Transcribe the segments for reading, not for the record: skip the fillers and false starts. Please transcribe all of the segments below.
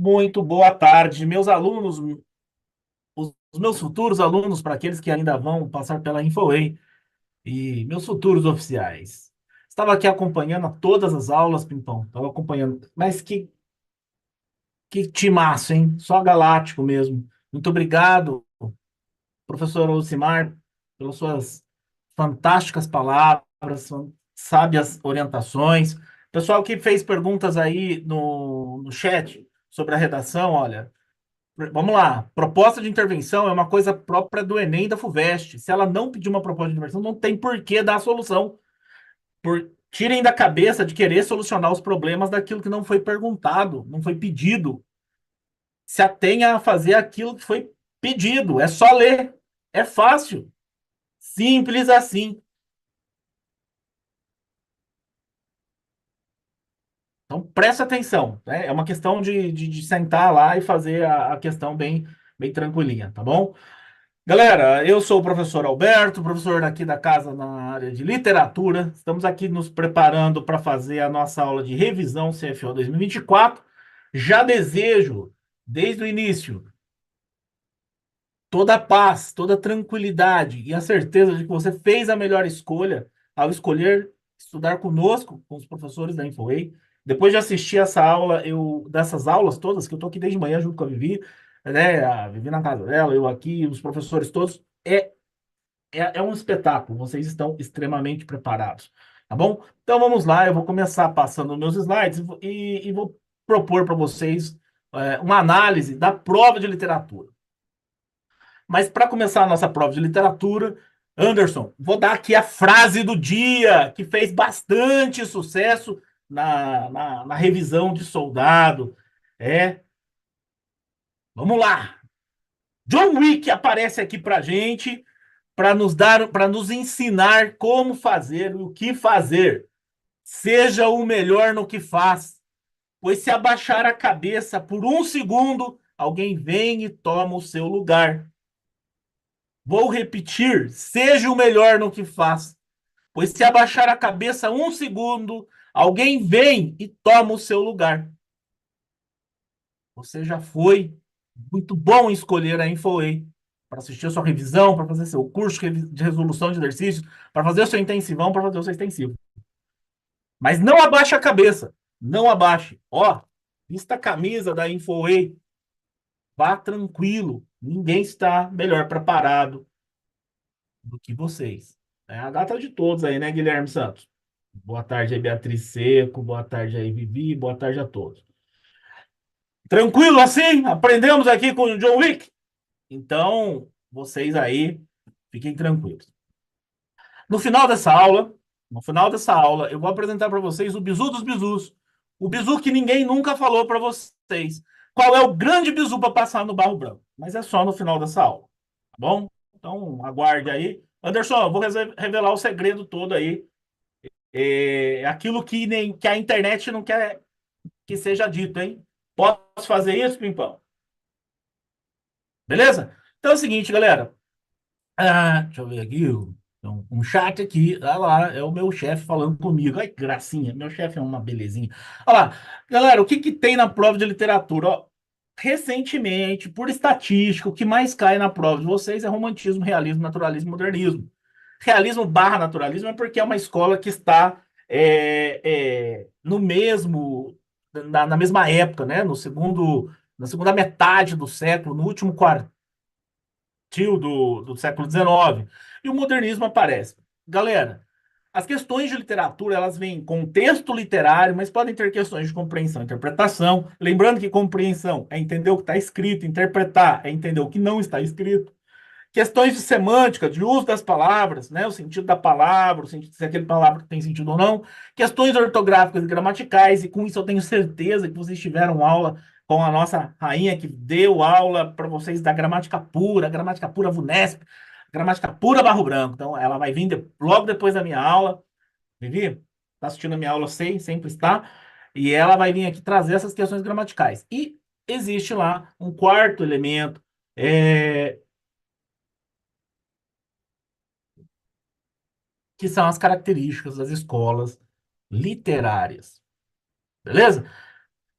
Muito boa tarde, meus alunos, os meus futuros alunos, para aqueles que ainda vão passar pela InfoWay, e meus futuros oficiais. Estava aqui acompanhando todas as aulas, Pimpão. Estava acompanhando. Mas que timaço, hein? Só galáctico mesmo. Muito obrigado, professor Lucimar, pelas suas fantásticas palavras, sábias orientações. Pessoal que fez perguntas aí no chat sobre a redação, olha. Vamos lá. Proposta de intervenção é uma coisa própria do Enem e da FUVEST. Se ela não pedir uma proposta de intervenção, não tem por que dar a solução. Tirem da cabeça de querer solucionar os problemas daquilo que não foi perguntado, não foi pedido. Se atenha a fazer aquilo que foi pedido. É só ler. É fácil. Simples assim. Então, presta atenção. Né? É uma questão de sentar lá e fazer a questão bem tranquilinha, tá bom? Galera, eu sou o professor Alberto, professor aqui da casa na área de literatura. Estamos aqui nos preparando para fazer a nossa aula de revisão CFO 2024. Já desejo, desde o início, toda a paz, toda a tranquilidade e a certeza de que você fez a melhor escolha ao escolher estudar conosco, com os professores da InfoWay. Depois de assistir essa aula, dessas aulas todas, que eu estou aqui desde manhã junto com a Vivi, né? A Vivi na casa dela, eu aqui, os professores todos, é um espetáculo, vocês estão extremamente preparados, tá bom? Então vamos lá, eu vou começar passando meus slides e vou propor para vocês uma análise da prova de literatura. Mas para começar a nossa prova de literatura, Anderson, vou dar aqui a frase do dia, que fez bastante sucesso na revisão de soldado. É, vamos lá. John Wick aparece aqui para gente para nos ensinar como fazer e o que fazer. Seja o melhor no que faz, pois se abaixar a cabeça por um segundo, alguém vem e toma o seu lugar. Vou repetir: seja o melhor no que faz, pois se abaixar a cabeça um segundo, alguém vem e toma o seu lugar. Você já foi muito bom em escolher a InfoWay para assistir a sua revisão, para fazer seu curso de resolução de exercícios, para fazer o seu intensivão, para fazer o seu extensivo. Mas não abaixe a cabeça. Não abaixe. Ó, vista a camisa da InfoWay. Vá tranquilo. Ninguém está melhor preparado do que vocês. É a data de todos aí, né, Guilherme Santos? Boa tarde aí, Beatriz Seco. Boa tarde aí, Vivi. Boa tarde a todos. Tranquilo assim? Aprendemos aqui com o John Wick? Então, vocês aí, fiquem tranquilos. No final dessa aula, no final dessa aula, eu vou apresentar para vocês o bizu dos bizus. O bizu que ninguém nunca falou para vocês. Qual é o grande bizu para passar no barro branco? Mas é só no final dessa aula, tá bom? Então, aguarde aí. Anderson, eu vou revelar o segredo todo aí. É aquilo que a internet não quer que seja dito, hein? Posso fazer isso, Pimpão? Beleza? Então é o seguinte, galera. Deixa eu ver aqui. Então, um chat aqui. Olha lá, é o meu chefe falando comigo. Ai, que gracinha. Meu chefe é uma belezinha. Olha lá. Galera, o que que tem na prova de literatura? Ó, recentemente, por estatística, o que mais cai na prova de vocês é romantismo, realismo, naturalismo, modernismo. Realismo barra naturalismo é porque é uma escola que está no mesmo, na mesma época, né? Na segunda metade do século, no último quarto do século XIX. E o modernismo aparece. Galera, as questões de literatura, elas vêm com texto literário, mas podem ter questões de compreensão e interpretação. Lembrando que compreensão é entender o que está escrito, interpretar é entender o que não está escrito. Questões de semântica, de uso das palavras, né? O sentido da palavra, o sentido, se aquele palavra tem sentido ou não. Questões ortográficas e gramaticais, e com isso eu tenho certeza que vocês tiveram aula com a nossa rainha que deu aula para vocês da gramática pura VUNESP, gramática pura Barro Branco. Então, ela vai vir logo depois da minha aula. Vivi, está assistindo a minha aula, eu sei, sempre está. E ela vai vir aqui trazer essas questões gramaticais. E existe lá um quarto elemento, que são as características das escolas literárias. Beleza?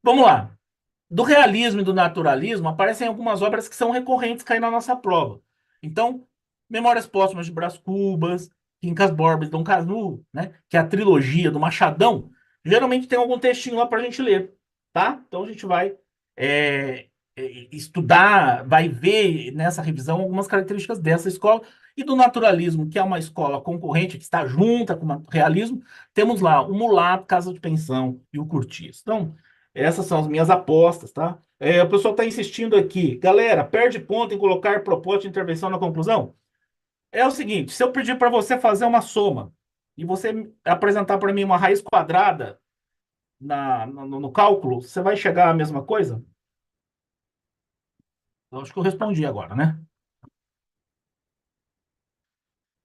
Vamos lá. Do realismo e do naturalismo aparecem algumas obras que são recorrentes cair na nossa prova. Então, Memórias Póstumas de Brás Cubas, Quincas Borba e Dom Casmurro, né, que é a trilogia do Machadão, geralmente tem algum textinho lá para a gente ler, tá? Então a gente vai é, estudar, vai ver nessa revisão algumas características dessa escola e do naturalismo, que é uma escola concorrente que está junta com o realismo, temos lá o Mulato, Casa de Pensão e o Curtiço. Então, essas são as minhas apostas, tá? O pessoal está insistindo aqui. Galera, perde ponto em colocar proposta de intervenção na conclusão? É o seguinte, se eu pedir para você fazer uma soma e você apresentar para mim uma raiz quadrada no cálculo, você vai chegar à mesma coisa? Eu acho que eu respondi agora, né?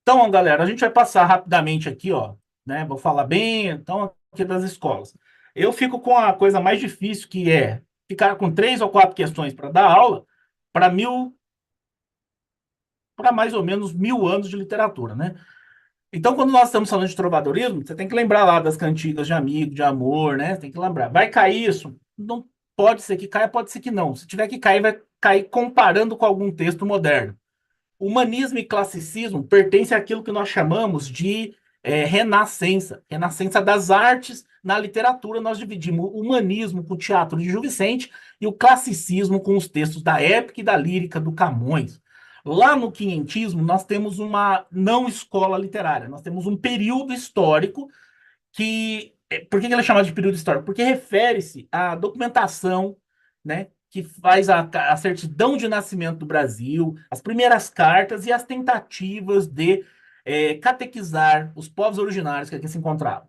Então, galera, a gente vai passar rapidamente aqui, ó, né? Vou falar bem, então, aqui das escolas. Eu fico com a coisa mais difícil, que é ficar com 3 ou 4 questões para dar aula para para mais ou menos 1.000 anos de literatura, né? Então, quando nós estamos falando de trovadorismo, você tem que lembrar lá das cantigas de amigo, de amor, né? Tem que lembrar. Vai cair isso? Não pode ser que caia, pode ser que não. Se tiver que cair, vai cair comparando com algum texto moderno. Humanismo e classicismo pertencem àquilo que nós chamamos de renascença, renascença das artes na literatura. Nós dividimos o humanismo com o teatro de Gil Vicente e o classicismo com os textos da épica e da lírica do Camões. Lá no quinhentismo, nós temos uma não escola literária, nós temos um período histórico que. Por que ele é chamado de período histórico? Porque refere-se à documentação, né, que faz a certidão de nascimento do Brasil, as primeiras cartas e as tentativas de catequizar os povos originários que aqui se encontravam.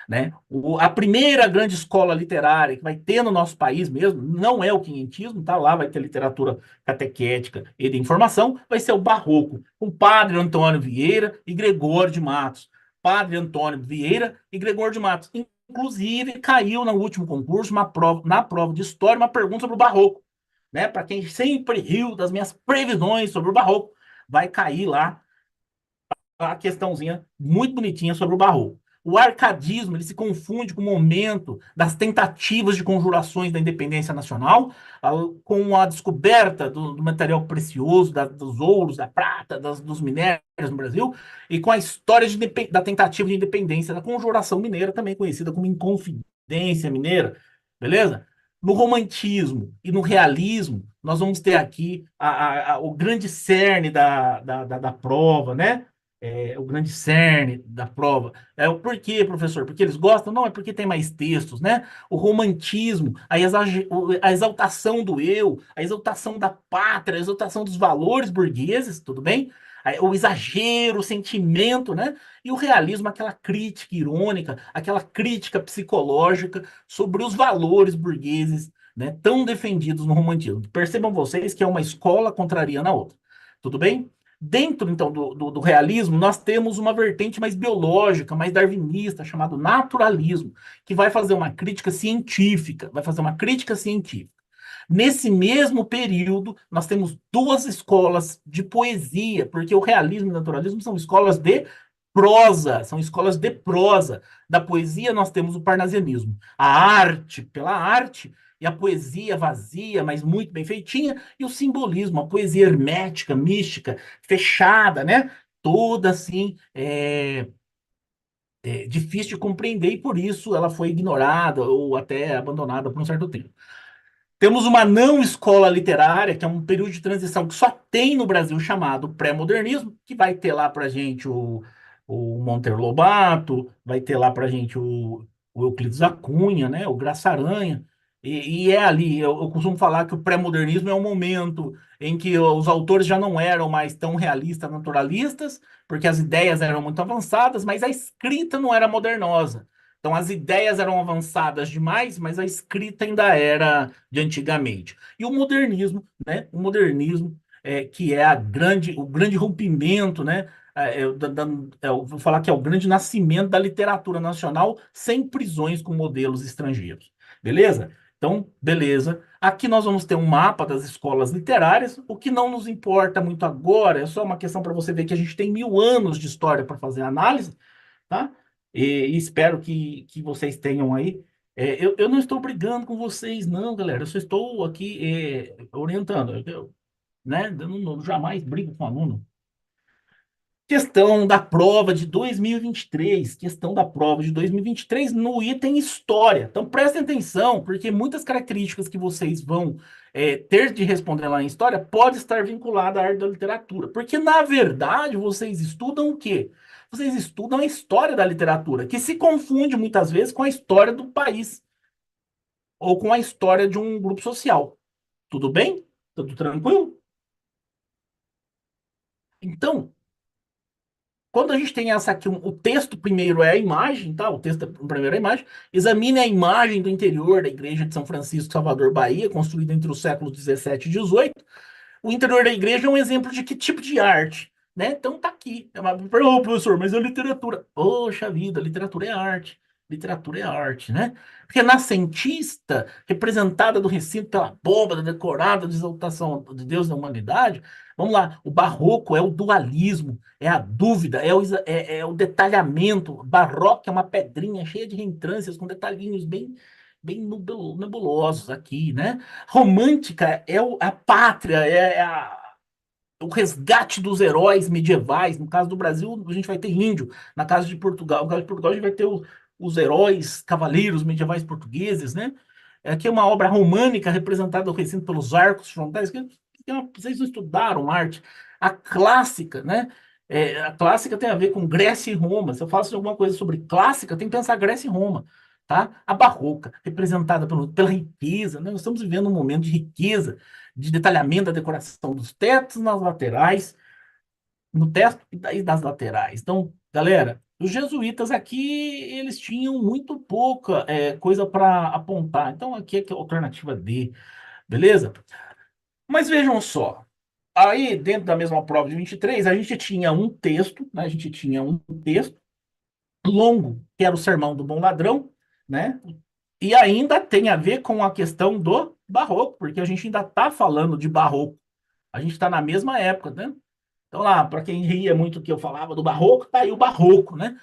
Né? A primeira grande escola literária que vai ter no nosso país mesmo, não é o quinhentismo, tá lá, vai ter literatura catequética e de informação, vai ser o Barroco, com Padre Antônio Vieira e Gregório de Matos. Padre Antônio Vieira e Gregório de Matos. Inclusive, caiu no último concurso, na prova de história, uma pergunta sobre o Barroco. Né? Para quem sempre riu das minhas previsões sobre o Barroco, vai cair lá a questãozinha muito bonitinha sobre o Barroco. O arcadismo ele se confunde com o momento das tentativas de conjurações da independência nacional, com a descoberta do material precioso, dos ouros, da prata, dos minérios no Brasil, e com a história da tentativa de independência da conjuração mineira, também conhecida como Inconfidência Mineira. Beleza? No romantismo e no realismo, nós vamos ter aqui o grande cerne da prova, né? O grande cerne da prova. Por quê, professor? Porque eles gostam? Não, é porque tem mais textos, né? O romantismo, a exaltação do eu, a exaltação da pátria, a exaltação dos valores burgueses, tudo bem? O exagero, o sentimento, né? E o realismo, aquela crítica irônica, aquela crítica psicológica sobre os valores burgueses, né? Tão defendidos no romantismo. Percebam vocês que é uma escola contrariando a outra. Tudo bem? Dentro, então, do realismo, nós temos uma vertente mais biológica, mais darwinista, chamado naturalismo, que vai fazer uma crítica científica, vai fazer uma crítica científica. Nesse mesmo período, nós temos duas escolas de poesia, porque o realismo e o naturalismo são escolas de prosa, são escolas de prosa. Da poesia, nós temos o parnasianismo, a arte pela arte, e a poesia vazia, mas muito bem feitinha, e o simbolismo, a poesia hermética, mística, fechada, né? Toda assim, difícil de compreender, e por isso ela foi ignorada ou até abandonada por um certo tempo. Temos uma não escola literária, que é um período de transição que só tem no Brasil, chamado pré-modernismo, que vai ter lá para gente o Monteiro Lobato, vai ter lá para gente o Euclides da Cunha, né, o Graça Aranha, e é ali, eu costumo falar que o pré-modernismo é um momento em que os autores já não eram mais tão realistas, naturalistas, porque as ideias eram muito avançadas, mas a escrita não era modernosa. Então, as ideias eram avançadas demais, mas a escrita ainda era de antigamente. E o modernismo, né? O modernismo, que é o grande rompimento, né? Eu vou falar que é o grande nascimento da literatura nacional sem prisões com modelos estrangeiros. Beleza? Então, beleza. Aqui nós vamos ter um mapa das escolas literárias. O que não nos importa muito agora é só uma questão para você ver que a gente tem 1.000 anos de história para fazer análise, tá? E espero que vocês tenham aí. Eu não estou brigando com vocês, não, galera. Eu só estou aqui orientando. Né? Jamais brigo com aluno. Questão da prova de 2023, questão da prova de 2023 no item história. Então prestem atenção, porque muitas características que vocês vão ter de responder lá em história pode estar vinculada à arte da literatura. Porque, na verdade, vocês estudam o quê? Vocês estudam a história da literatura, que se confunde muitas vezes com a história do país ou com a história de um grupo social. Tudo bem? Tudo tranquilo? Então, quando a gente tem essa aqui, o texto primeiro é a imagem, tá? O texto primeiro é a imagem. Examine a imagem do interior da igreja de São Francisco, Salvador, Bahia, construída entre os séculos 17 e 18. O interior da igreja é um exemplo de que tipo de arte, né? Então tá aqui. Ô, professor, mas é literatura. Poxa vida, literatura é arte. Literatura é arte, né? Renascentista, representada do recinto pela bomba decorada de exaltação de Deus da humanidade. Vamos lá, o barroco é o dualismo, é a dúvida, é o detalhamento. Barroco é uma pedrinha cheia de reentrâncias com detalhinhos bem nebulosos aqui, né? Romântica é a pátria, o resgate dos heróis medievais. No caso do Brasil, a gente vai ter índio. Na caso de Portugal, no caso de Portugal, a gente vai ter os heróis cavaleiros medievais portugueses, né? Aqui é uma obra românica representada no recinto pelos arcos frontais. Vocês não estudaram arte. A clássica, né? A clássica tem a ver com Grécia e Roma. Se eu faço alguma coisa sobre clássica, tem que pensar Grécia e Roma. Tá? A barroca, representada pela riqueza, né? Nós estamos vivendo um momento de riqueza, de detalhamento da decoração dos tetos nas laterais, no teto e das laterais. Então, galera, os jesuítas aqui, eles tinham muito pouca coisa para apontar. Então, aqui é a alternativa D, beleza? Mas vejam só, aí dentro da mesma prova de 23, a gente tinha um texto, né? A gente tinha um texto longo, que era o Sermão do Bom Ladrão, né? E ainda tem a ver com a questão do barroco, porque a gente ainda está falando de barroco. A gente está na mesma época, né? Então lá, para quem ria muito que eu falava do barroco, tá aí o barroco, né?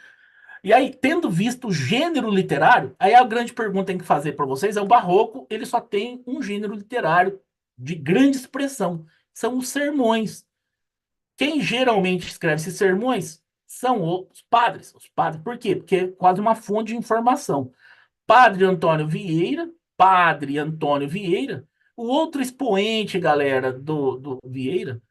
E aí, tendo visto o gênero literário, aí a grande pergunta que tem que fazer para vocês é o barroco, ele só tem um gênero literário de grande expressão, são os sermões. Quem geralmente escreve esses sermões são os padres. Os padres, por quê? Porque é quase uma fonte de informação. Padre Antônio Vieira, o outro expoente, galera, do Vieira,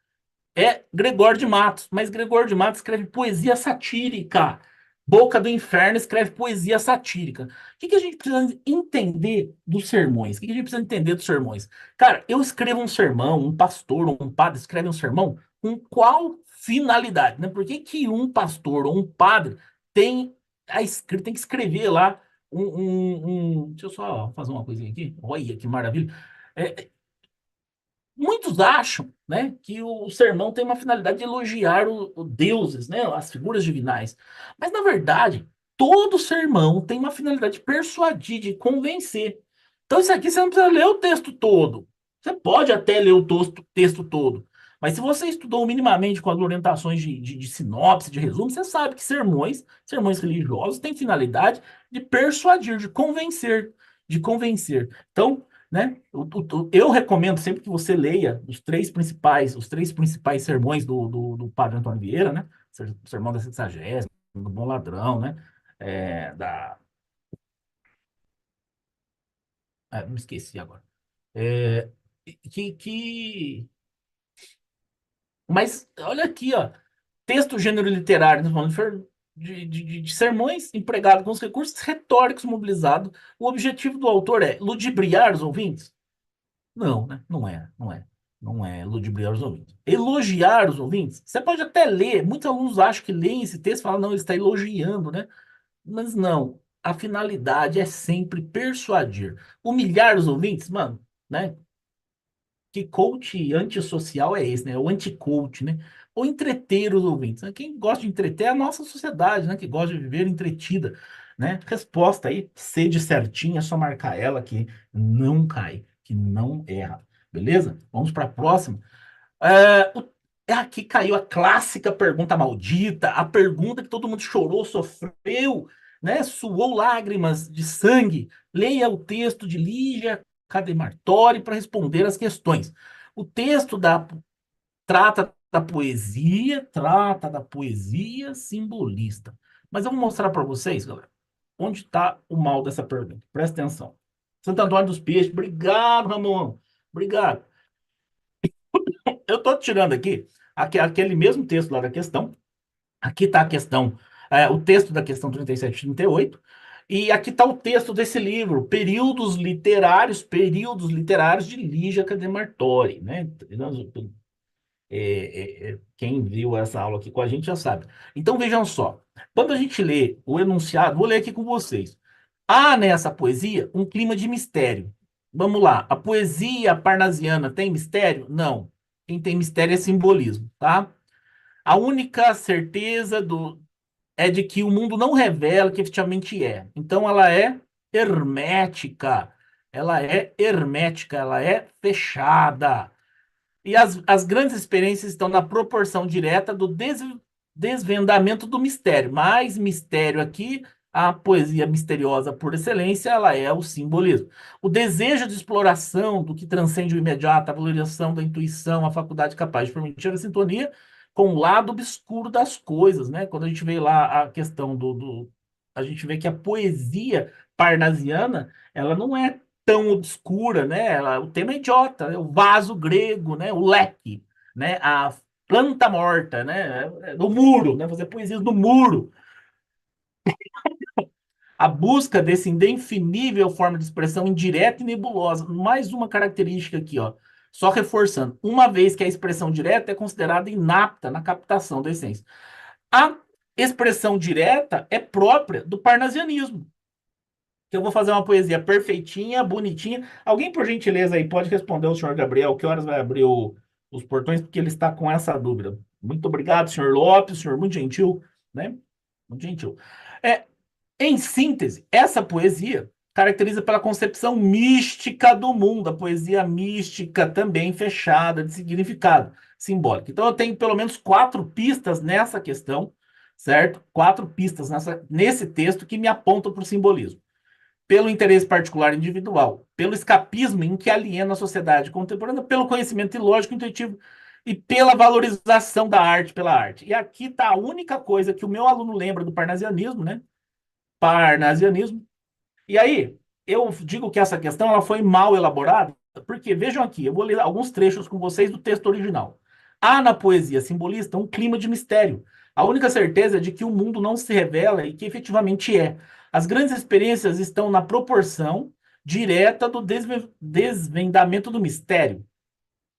é Gregório de Matos, mas Gregório de Matos escreve poesia satírica. Boca do Inferno escreve poesia satírica. O que a gente precisa entender dos sermões? O que a gente precisa entender dos sermões? Cara, eu escrevo um sermão, um pastor ou um padre escreve um sermão com qual finalidade, né? Por que que um pastor ou um padre tem que escrever lá deixa eu só fazer uma coisinha aqui. Olha que maravilha. É, Muitos acham, né, que o sermão tem uma finalidade de elogiar os deuses, né, as figuras divinais. Mas, na verdade, todo sermão tem uma finalidade de persuadir, de convencer. Então, isso aqui você não precisa ler o texto todo. Você pode até ler o texto todo. Mas se você estudou minimamente com as orientações de sinopse, de resumo, você sabe que sermões religiosos, têm finalidade de persuadir, de convencer, de convencer. Então, né? Eu recomendo sempre que você leia os três principais sermões do Padre Antônio Vieira, né? O Sermão da Sexagésima, do Bom Ladrão, né? É, da, Me esqueci agora. É, mas olha aqui, ó. Texto gênero literário, nós falamos de sermões empregados com os recursos retóricos mobilizados. O objetivo do autor é ludibriar os ouvintes? Não, né? Não é, não é. Não é ludibriar os ouvintes. Elogiar os ouvintes. Você pode até ler. Muitos alunos acham que leem esse texto e falam, não, ele está elogiando, né? Mas não. A finalidade é sempre persuadir. Humilhar os ouvintes, mano, né? Que coach antissocial é esse, né? O anti-coach, né? Ou entreter os ouvintes. Quem gosta de entreter é a nossa sociedade, né? Que gosta de viver entretida, né? Resposta aí, sede certinha, é só marcar ela que não cai, que não erra. Beleza? Vamos para a próxima. Aqui caiu a clássica pergunta maldita, a pergunta que todo mundo chorou, sofreu, né, suou lágrimas de sangue, leia o texto de Lígia Cademartori para responder as questões. O texto trata da poesia simbolista. Mas eu vou mostrar para vocês, galera, onde está o mal dessa pergunta. Presta atenção. Santo Antônio dos Peixes, obrigado, Ramon. Obrigado. Eu estou tirando aqui aquele mesmo texto lá da questão. Aqui está a questão, o texto da questão 37 e 38. E aqui está o texto desse livro, Períodos Literários de Lígia Cademartori, né? Quem viu essa aula aqui com a gente já sabe. Então vejam só, quando a gente lê o enunciado, vou ler aqui com vocês. Há nessa poesia um clima de mistério. Vamos lá, a poesia parnasiana tem mistério? Não. Quem tem mistério é simbolismo, tá? A única certeza é de que o mundo não revela o que efetivamente é. Então ela é hermética. Ela é hermética, ela é fechada. E as grandes experiências estão na proporção direta do desvendamento do mistério. Mais mistério aqui, a poesia misteriosa por excelência, ela é o simbolismo. O desejo de exploração do que transcende o imediato, a valorização da intuição, a faculdade capaz de permitir a sintonia com o lado obscuro das coisas, né? Quando a gente vê lá a questão a gente vê que a poesia parnasiana, ela não é tão obscura, né? O tema é idiota, né? O vaso grego, né? O leque, né? A planta morta, né? No muro, né? Fazer poesias no muro. A busca desse indefinível forma de expressão indireta e nebulosa. Mais uma característica aqui, ó. Só reforçando. Uma vez que a expressão direta é considerada inapta na captação da essência. A expressão direta é própria do parnasianismo. Que eu vou fazer uma poesia perfeitinha, bonitinha. Alguém, por gentileza, aí pode responder ao senhor Gabriel que horas vai abrir os portões, porque ele está com essa dúvida. Muito obrigado, senhor Lopes, senhor muito gentil, né? Muito gentil. É, em síntese, essa poesia caracteriza pela concepção mística do mundo, a poesia mística também fechada de significado simbólico. Então, eu tenho pelo menos 4 pistas nessa questão, certo? 4 pistas nesse texto que me apontam para o simbolismo pelo interesse particular individual, pelo escapismo em que aliena a sociedade contemporânea, pelo conhecimento ilógico, intuitivo e pela valorização da arte pela arte. E aqui está a única coisa que o meu aluno lembra do parnasianismo, né? Parnasianismo. E aí, eu digo que essa questão ela foi mal elaborada, porque vejam aqui, eu vou ler alguns trechos com vocês do texto original. Há na poesia simbolista um clima de mistério. A única certeza é de que o mundo não se revela e que efetivamente é. As grandes experiências estão na proporção direta do desvendamento do mistério.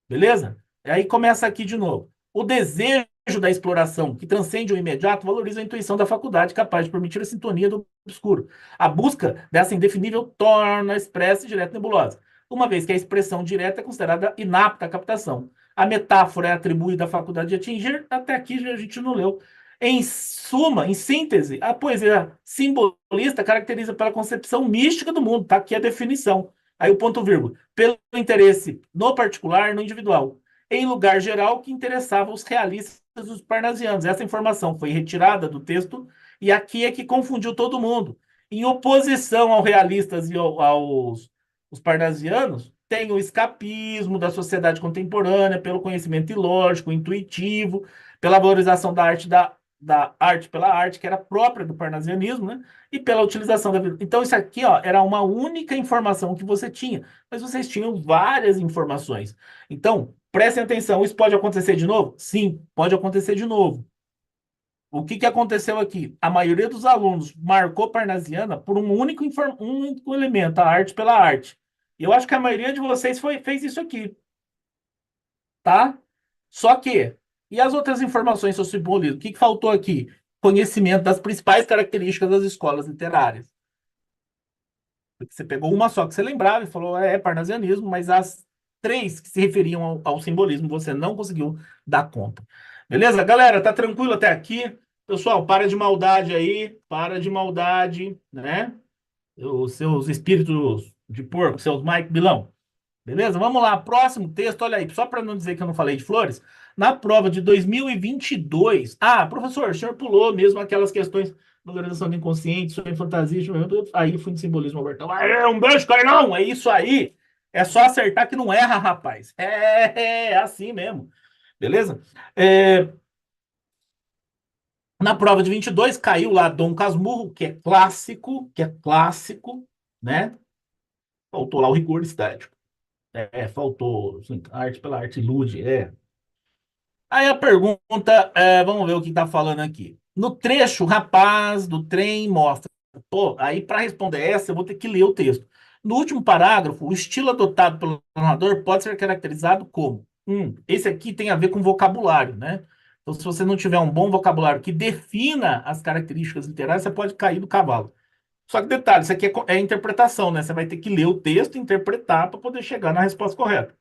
Beleza? E aí começa aqui de novo. O desejo da exploração, que transcende o imediato, valoriza a intuição da faculdade capaz de permitir a sintonia do obscuro. A busca dessa indefinível torna expressa e direta nebulosa, uma vez que a expressão direta é considerada inapta à captação. A metáfora é atribuída à faculdade de atingir, até aqui a gente não leu. Em suma, em síntese, a poesia simbolista caracteriza pela concepção mística do mundo, tá aqui a definição. Aí o ponto vírgula, pelo interesse no particular, no individual, em lugar geral que interessava os realistas dos parnasianos. Essa informação foi retirada do texto e aqui é que confundiu todo mundo. Em oposição aos realistas e aos os parnasianos, tem o escapismo da sociedade contemporânea pelo conhecimento ilógico, intuitivo, pela valorização da arte pela arte, que era própria do parnasianismo, né? E pela utilização da vida. Então, isso aqui, ó, era uma única informação que você tinha, mas vocês tinham várias informações. Então, prestem atenção, isso pode acontecer de novo? Sim, pode acontecer de novo. O que aconteceu aqui? A maioria dos alunos marcou parnasiana por um único elemento, a arte pela arte. E eu acho que a maioria de vocês fez isso aqui, tá? Só que, e as outras informações sobre simbolismo? O que faltou aqui? Conhecimento das principais características das escolas literárias. Porque você pegou uma só que você lembrava e falou, parnasianismo, mas as 3 que se referiam ao simbolismo você não conseguiu dar conta. Beleza? Galera, tá tranquilo até aqui? Pessoal, para de maldade aí, para de maldade, né? Os seus espíritos de porco, seus Mike Bilão. Beleza? Vamos lá, próximo texto, olha aí, só para não dizer que eu não falei de flores, na prova de 2022. Ah, professor, o senhor pulou mesmo aquelas questões valorização do inconsciente, sonho em fantasia, aí fui no simbolismo Albertão. É um beijo, Carlão, é isso aí. É só acertar que não erra, rapaz. É assim mesmo. Beleza? É, na prova de 22 caiu lá Dom Casmurro, que é clássico, né? Faltou lá o rigor estético. Faltou assim, arte pela arte ilude, Aí a pergunta, vamos ver o que está falando aqui. No trecho, o rapaz do trem mostra. Pô, aí para responder essa, eu vou ter que ler o texto. No último parágrafo, o estilo adotado pelo narrador pode ser caracterizado como: esse aqui tem a ver com vocabulário, né? Então, se você não tiver um bom vocabulário que defina as características literárias, você pode cair do cavalo. Só que detalhe, isso aqui é interpretação, né? Você vai ter que ler o texto e interpretar para poder chegar na resposta correta.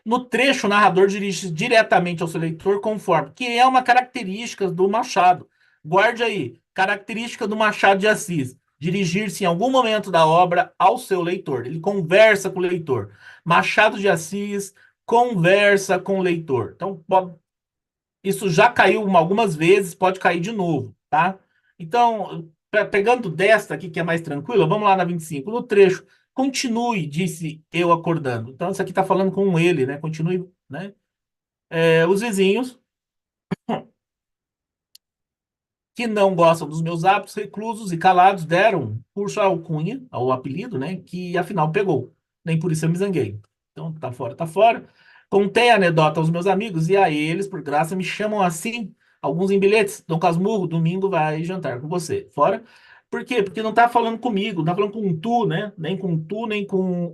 No trecho, o narrador dirige-se diretamente ao seu leitor conforme, que é uma característica do Machado. Guarde aí, característica do Machado de Assis. Dirigir-se em algum momento da obra ao seu leitor. Ele conversa com o leitor. Machado de Assis conversa com o leitor. Então, isso já caiu algumas vezes, pode cair de novo, tá? Então, pegando desta aqui, que é mais tranquila, vamos lá na 25. No trecho, continue, disse eu acordando. Então, isso aqui está falando com ele, né? Continue, né? Os vizinhos que não gostam dos meus hábitos, reclusos e calados, deram curso à alcunha, ao apelido, né? Que afinal pegou. Nem por isso eu me zanguei. Então, tá fora, tá fora. Contei a anedota aos meus amigos e a eles, por graça, me chamam assim. Alguns em bilhetes. Dom Casmurro, domingo vai jantar com você. Fora. Por quê? Porque não tá falando comigo, não tá falando com tu, né? Nem com tu, nem com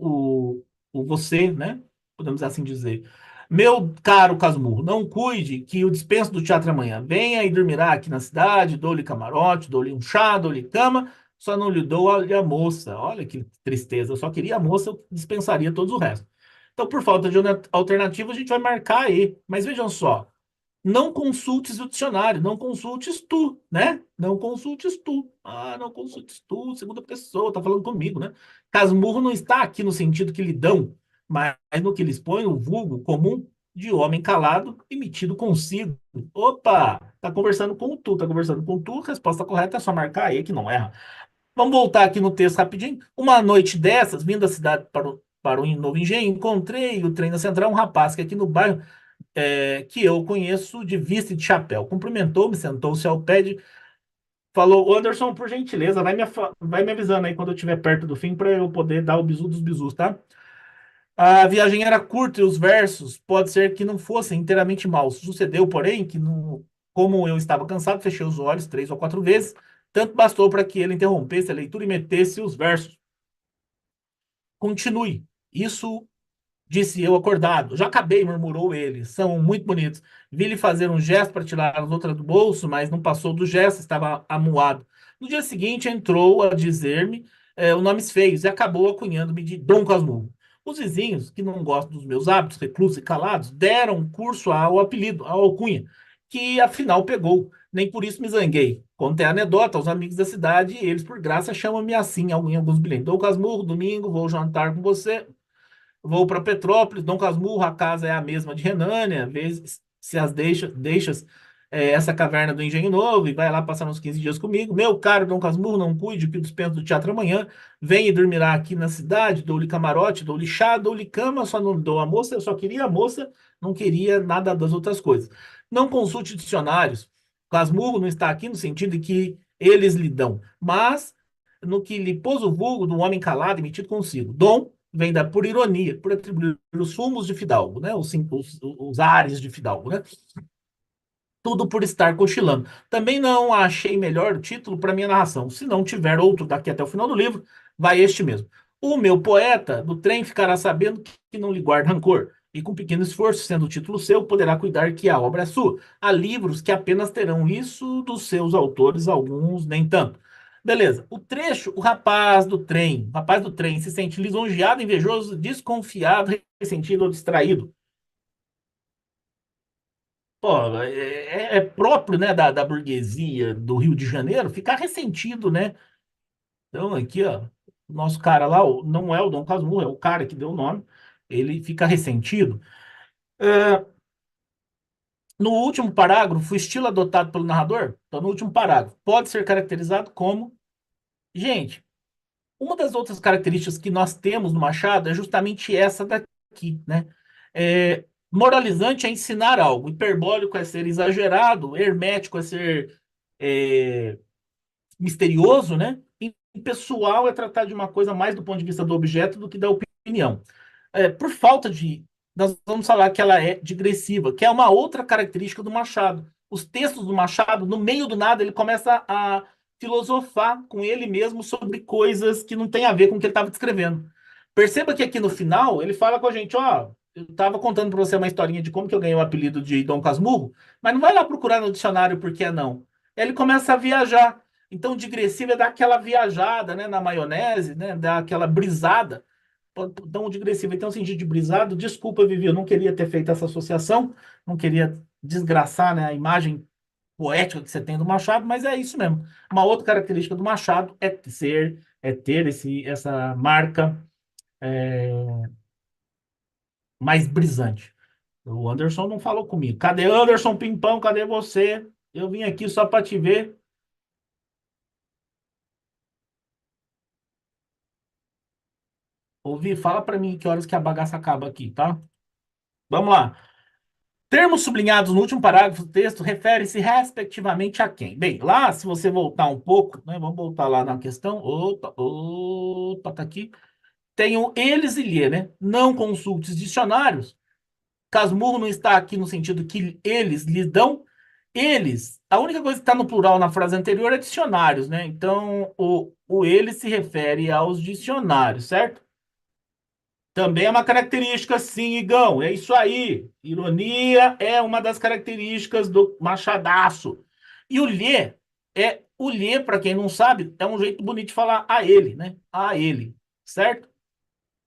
o você, né? Podemos assim dizer. Meu caro Casmurro, não cuide que o dispenso do teatro amanhã. Venha e dormirá aqui na cidade, dou-lhe camarote, dou-lhe um chá, dou-lhe cama, só não lhe dou a moça. Olha que tristeza, eu só queria a moça, eu dispensaria todos o resto. Então, por falta de alternativa, a gente vai marcar aí. Mas vejam só, não consultes o dicionário, não consultes tu, né? Não consultes tu. Ah, não consultes tu, segunda pessoa, tá falando comigo, né? Casmurro não está aqui no sentido que lhe dão, mas no que lhes põe o vulgo comum de homem calado e metido consigo. Opa, tá conversando com tu, resposta correta é só marcar aí que não erra. Vamos voltar aqui no texto rapidinho. Uma noite dessas, vindo da cidade para o novo engenho, encontrei o trem da central, um rapaz que aqui no bairro que eu conheço de vista e de chapéu. Cumprimentou-me, sentou-se ao pé de. Falou, Anderson, por gentileza, vai me avisando aí quando eu estiver perto do fim para eu poder dar o bizu dos bizus, tá? A viagem era curta e os versos pode ser que não fossem inteiramente maus. Sucedeu, porém, que como eu estava cansado, fechei os olhos 3 ou 4 vezes. Tanto bastou para que ele interrompesse a leitura e metesse os versos. Continue. Isso disse eu acordado. Já acabei, murmurou ele. São muito bonitos. Vi-lhe fazer um gesto para tirar as outras do bolso, mas não passou do gesto, estava amuado. No dia seguinte, entrou a dizer-me os nomes feios e acabou acunhando-me de Dom Casmurro. Os vizinhos, que não gostam dos meus hábitos, reclusos e calados, deram curso ao apelido, à alcunha, que afinal pegou. Nem por isso me zanguei. Contei a anedota aos amigos da cidade e eles, por graça, chamam-me assim em alguns bilhetes. Dom Casmurro, domingo, vou jantar com você. Vou para Petrópolis, Dom Casmurro, a casa é a mesma de Renânia, vezes se as deixas essa caverna do Engenho Novo e vai lá passar uns 15 dias comigo. Meu caro Dom Casmurro, não cuide que o dispenso do teatro amanhã. Vem e dormirá aqui na cidade, dou-lhe camarote, dou-lhe chá, dou-lhe cama, só não dou a moça, eu só queria a moça, não queria nada das outras coisas. Não consulte dicionários. Casmurro não está aqui no sentido de que eles lhe dão, mas no que lhe pôs o vulgo do homem calado e metido consigo. Dom vem da por ironia, por atribuir os fumos de Fidalgo, né? Os ares de Fidalgo, né? Tudo por estar cochilando. Também não achei melhor título para minha narração. Se não tiver outro daqui até o final do livro, vai este mesmo. O meu poeta do trem ficará sabendo que não lhe guarda rancor, e com pequeno esforço, sendo o título seu, poderá cuidar que a obra é sua. Há livros que apenas terão isso dos seus autores, alguns nem tanto. Beleza. O trecho, o rapaz do trem se sente lisonjeado, invejoso, desconfiado, ressentido ou distraído. Pô, é próprio, né, da burguesia do Rio de Janeiro ficar ressentido, né? Então, aqui, ó, o nosso cara lá, não é o Dom Casmurro, é o cara que deu o nome, ele fica ressentido. É, No último parágrafo, o estilo adotado pelo narrador, então no último parágrafo, pode ser caracterizado como. Gente, uma das outras características que nós temos no Machado é justamente essa daqui, né? Moralizante é ensinar algo, hiperbólico é ser exagerado, hermético é ser é, misterioso, né? E pessoal é tratar de uma coisa mais do ponto de vista do objeto do que da opinião. Por falta de. Nós vamos falar que ela é digressiva, que é uma outra característica do Machado. Os textos do Machado, no meio do nada, ele começa a filosofar com ele mesmo sobre coisas que não tem a ver com o que ele estava descrevendo. Perceba que aqui no final ele fala com a gente, ó, eu estava contando para você uma historinha de como que eu ganhei o apelido de Dom Casmurro, mas não vai lá procurar no dicionário porque é não. Ele começa a viajar. Então, digressivo é dar aquela viajada, né, na maionese, né, dar aquela brisada. Então, digressivo tem um sentido de brisado. Desculpa, Vivi, eu não queria ter feito essa associação, não queria desgraçar, né, a imagem poética que você tem do Machado, mas é isso mesmo. Uma outra característica do Machado é ter essa marca mais brisante. O Anderson não falou comigo. Cadê Anderson Pimpão? Cadê você? Eu vim aqui só para te ver. Ouvi, fala para mim que horas que a bagaça acaba aqui, tá? Vamos lá. Termos sublinhados no último parágrafo do texto refere-se respectivamente a quem? Bem, lá, se você voltar um pouco, né, vamos voltar lá na questão. Opa, opa, tá aqui. Tem o eles e lhe, né? Não consultes dicionários. Casmurro não está aqui no sentido que eles lhe dão. Eles, a única coisa que está no plural na frase anterior é dicionários, né? Então, o eles se refere aos dicionários, certo? Também é uma característica, sim, Igão. É isso aí. Ironia é uma das características do Machadaço. E o lhe, para quem não sabe, é um jeito bonito de falar a ele, né? A ele, certo?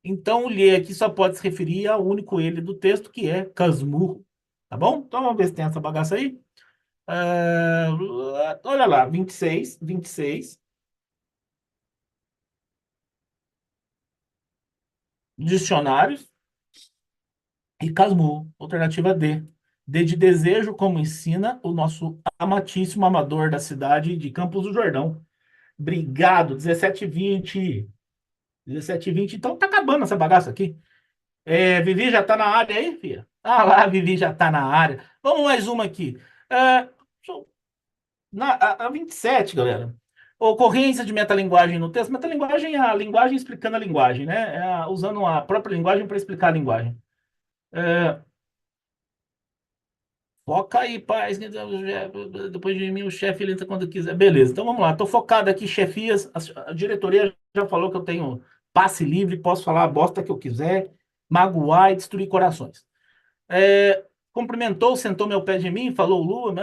Então, o lhe aqui só pode se referir ao único ele do texto, que é Casmurro. Tá bom? Então, vamos ver se tem essa bagaça aí. Olha lá, 26 dicionários. E Casmurro, alternativa D. D de desejo, como ensina o nosso amatíssimo amador da cidade de Campos do Jordão. Obrigado, 17h20. 17h20. Então tá acabando essa bagaça aqui. Vivi já tá na área aí, filha? Ah lá, Vivi já tá na área. Vamos mais uma aqui. É, a 27, galera. Ocorrência de metalinguagem no texto. Metalinguagem é a linguagem explicando a linguagem, né? Usando a própria linguagem para explicar a linguagem. É, Foca aí, paz. Depois de mim, o chefe ele entra quando quiser. Beleza, então vamos lá. Estou focado aqui, chefias. A diretoria já falou que eu tenho passe livre, posso falar a bosta que eu quiser, magoar e destruir corações. Cumprimentou, sentou meu pé de mim, falou Lua,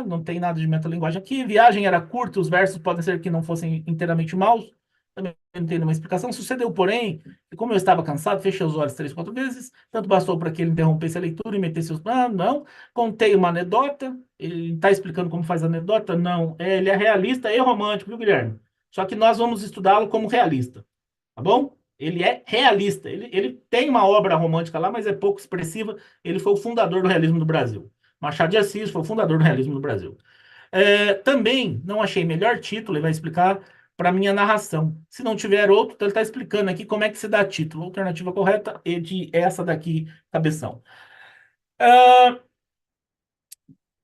não tem nada de metalinguagem aqui. Viagem era curta, os versos podem ser que não fossem inteiramente maus. Também não tem nenhuma explicação. Sucedeu, porém, que como eu estava cansado, fechei os olhos 3, 4 vezes, tanto bastou para que ele interrompesse a leitura e metesse os. Ah, não. Contei uma anedota. Ele está explicando como faz a anedota? Não. Ele é realista e romântico, viu, Guilherme? Só que nós vamos estudá-lo como realista, tá bom? Ele é realista. Ele tem uma obra romântica lá, mas é pouco expressiva. Ele foi o fundador do realismo do Brasil. Machado de Assis foi o fundador do realismo do Brasil. Também não achei melhor título, ele vai explicar para minha narração. Se não tiver outro, então ele está explicando aqui como é que se dá título. Alternativa correta é de essa daqui, cabeção. Ah,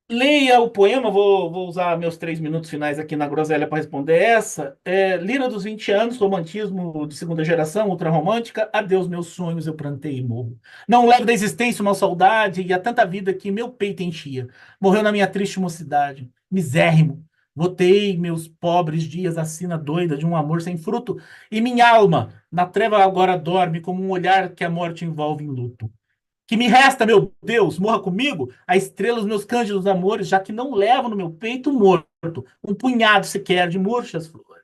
Leia o poema, vou usar meus 3 minutos finais aqui na groselha para responder essa. Lira dos 20 anos, romantismo de segunda geração, ultrarromântica. Adeus, meus sonhos, eu plantei e morro. Não levo da existência uma saudade e a tanta vida que meu peito enchia. Morreu na minha triste mocidade, misérrimo. Votei meus pobres dias a sina doida de um amor sem fruto, e minha alma, na treva agora dorme como um olhar que a morte envolve em luto. Que me resta, meu Deus, morra comigo a estrela dos meus cândidos amores, já que não levo no meu peito morto um punhado sequer de murchas flores.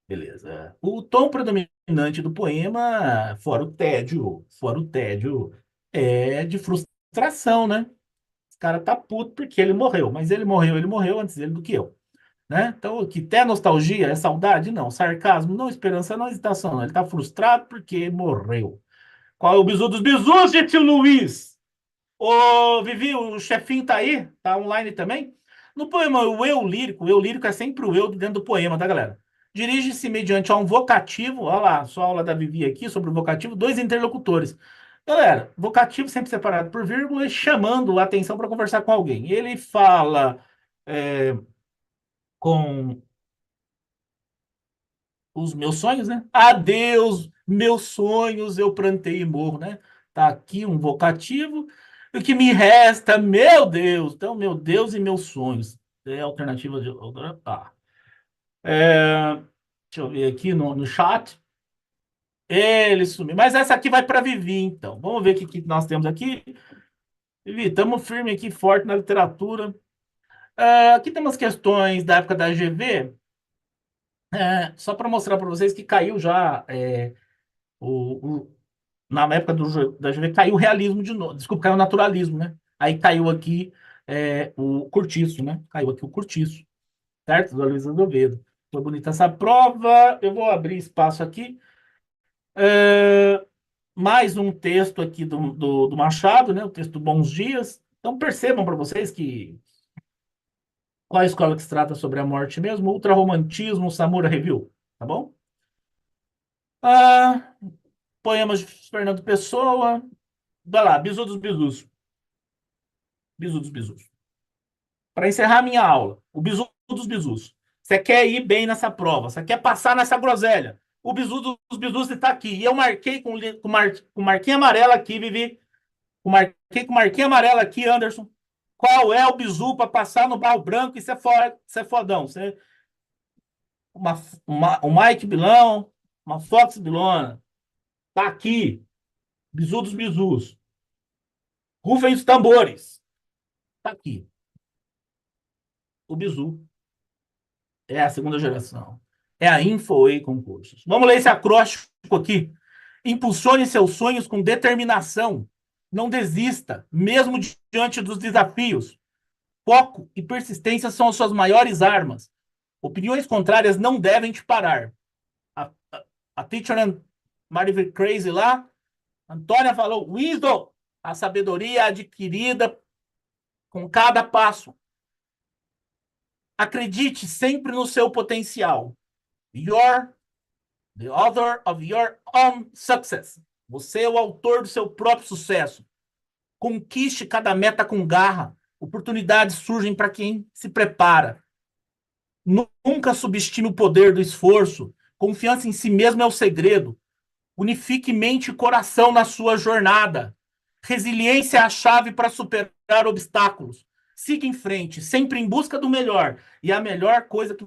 Beleza. O tom predominante do poema, fora o tédio, é de frustração, né? Esse cara tá puto porque ele morreu, mas ele morreu antes dele do que eu, né? Então, o que é nostalgia, é saudade? Não. Sarcasmo? Não. Esperança? Não. Hesitação? Não. Ele tá frustrado porque morreu. Qual é o bizu dos bizus, tio Luiz? Ô, Vivi, o chefinho tá aí? Tá online também? No poema o eu lírico é sempre o eu dentro do poema, tá, galera? Dirige-se mediante a um vocativo, olha lá, só a aula da Vivi aqui sobre o vocativo, dois interlocutores. Galera, vocativo sempre separado por vírgula, chamando a atenção para conversar com alguém. Ele fala com os meus sonhos, né? Adeus, meus sonhos, eu plantei e morro, né? Tá aqui um vocativo. O que me resta, meu Deus. Então, meu Deus e meus sonhos. É a alternativa de. Tá. Deixa eu ver aqui no chat. Ele sumiu. Mas essa aqui vai para Vivi, então. Vamos ver o que nós temos aqui. Vivi, estamos firme aqui, forte na literatura. Aqui tem umas questões da época da GV. Só para mostrar para vocês que caiu já o, na época da GV caiu o realismo de novo. Desculpa, caiu o naturalismo, né? Aí caiu aqui o cortiço, né? Caiu aqui o cortiço, certo? Do Luiz Azevedo. Foi bonita essa prova. Eu vou abrir espaço aqui. É, mais um texto aqui do Machado, né? O texto Bons Dias. Então percebam para vocês que qual a escola que se trata sobre a morte mesmo? Ultrarromantismo, Samura Review, tá bom? Ah, poemas de Fernando Pessoa. Vai lá, Bisu dos Bisus. Bisu dos Bisus. Para encerrar minha aula, o bizu dos bizus. Você quer ir bem nessa prova, você quer passar nessa groselha. O bizu dos bizus está aqui. E eu marquei com marquinha amarela aqui, Vivi. Marquei com marquinha amarela aqui, Anderson. Qual é o bizu para passar no barro branco e ser fodão? O Mike Bilão, uma Fox Bilona. Tá aqui. Bizu dos bizus. Rufem os tambores. Tá aqui. O bizu. É a segunda geração. É a InfoWay Concursos. Vamos ler esse acróstico aqui. Impulsione seus sonhos com determinação. Não desista, mesmo diante dos desafios. Foco e persistência são as suas maiores armas. Opiniões contrárias não devem te parar. A teacher Marivir Crazy lá, Antônia falou, wisdom, a sabedoria adquirida com cada passo. Acredite sempre no seu potencial. Your The author of your own success. Você é o autor do seu próprio sucesso. Conquiste cada meta com garra. Oportunidades surgem para quem se prepara. Nunca subestime o poder do esforço. Confiança em si mesmo é o segredo. Unifique mente e coração na sua jornada. Resiliência é a chave para superar obstáculos. Siga em frente, sempre em busca do melhor. E a melhor coisa que